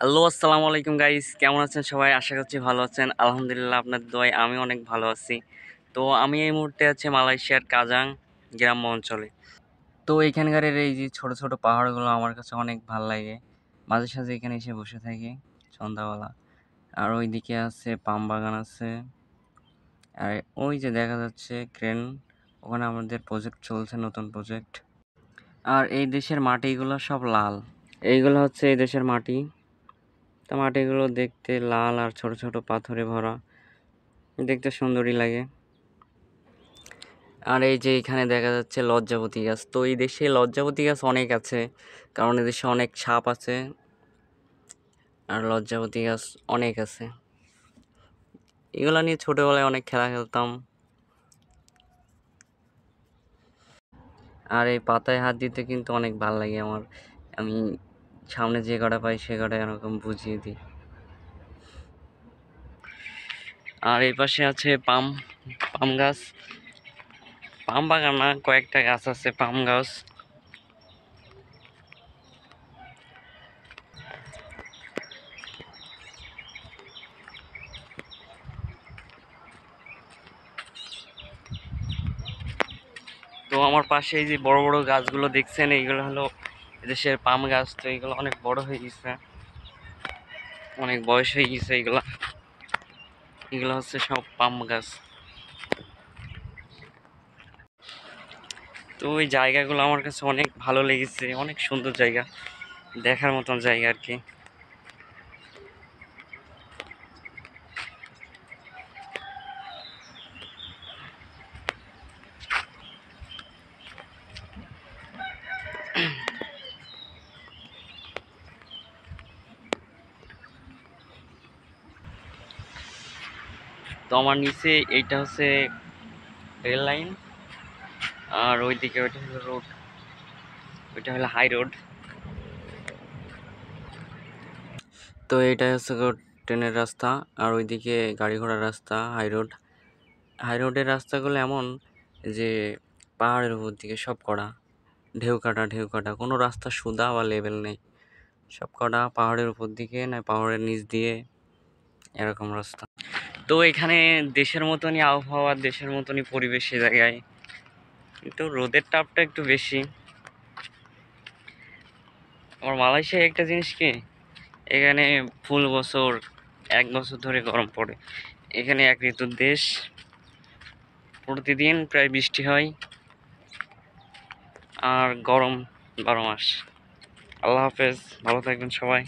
Hello, আসসালামু আলাইকুম guys. কেমন আছেন সবাই? আশা করছি ভালো আছেন। আলহামদুলিল্লাহ, আপনাদের দোয়ায় আমি অনেক ভালো আছি। তো আমি এই মুহূর্তে আছি মালয়েশিয়ার কাজাং গ্রাম্য অঞ্চলে। তো এখানকার এই যে ছোট ছোট পাহাড়গুলো আমার কাছে অনেক ভাল লাগে। মাঝে সাঝে এখানে এসে বসে থাকি সন্ধ্যাবেলা। আর ওইদিকে আছে পাম বাগান আছে। আর ওই যে দেখা যাচ্ছে ক্রেন, ওখানে আমাদের প্রজেক্ট চলছে, নতুন প্রজেক্ট। আর এই দেশের মাটিগুলো সব লাল। এইগুলো হচ্ছে এই দেশের মাটি। তো মাটিগুলো দেখতে লাল আর ছোট ছোট পাথরে ভরা, দেখতে সুন্দরই লাগে। আর এই যে এখানে দেখা যাচ্ছে লজ্জাবতী গাছ। তো এই দেশে লজ্জাবতী গাছ অনেক আছে, কারণ এদেশে অনেক সাপ আছে আর লজ্জাবতী গাছ অনেক আছে। এগুলা নিয়ে ছোটবেলায় অনেক খেলা খেলতাম। আর এই পাতায় হাত দিতে কিন্তু অনেক ভালো লাগে আমার। আমি সামনে যে কটা পাই সে কটা এরকম বুঝিয়ে দিই। আর এই পাশে আছে পাম পাম গাছ। পাম বাগান না, কয়েকটা গাছ আছে পাম গাছ। তো আমার পাশে এই যে বড় বড় গাছগুলো দেখছেন, এইগুলো হলো এদেশের পাম গাছ। তো এইগুলো অনেক বড় হয়ে গেছে, অনেক বয়স হয়ে গেছে। এগুলা এগুলো হচ্ছে সব পাম গাছ। তো ওই জায়গাগুলো আমার কাছে অনেক ভালো লেগেছে, অনেক সুন্দর জায়গা, দেখার মতন জায়গা আর কি। তো আমার নিচে এইটা হচ্ছে রেল লাইন, আর ওইদিকে ওইটা হলো রোড, ওইটা হলো হাই রোড। তো এইটা হচ্ছে ট্রেনের রাস্তা, আর ওইদিকে গাড়ি ঘোড়ার রাস্তা, হাই রোড। হাই রোডের রাস্তাগুলো এমন যে পাহাড়ের উপর দিকে সব করা, ঢেউ কাটা, কোনো রাস্তা সুদা বা লেভেল নেই। সব কটা পাহাড়ের উপর দিকে না পাহাড়ের নিচ দিয়ে, এরকম রাস্তা। তো এখানে দেশের মতনই আবহাওয়া, দেশের মতনই পরিবেশ এ জায়গায়, কিন্তু রোদের তাপটা একটু বেশি। আমার মালয়েশিয়ায় একটা জিনিস কি, এখানে ফুল বছর 1 বছর ধরে গরম পড়ে। এখানে এক ঋতুর দেশ, প্রতিদিন প্রায় বৃষ্টি হয় আর গরম 12 মাস। আল্লাহ হাফেজ, ভালো থাকবেন সবাই।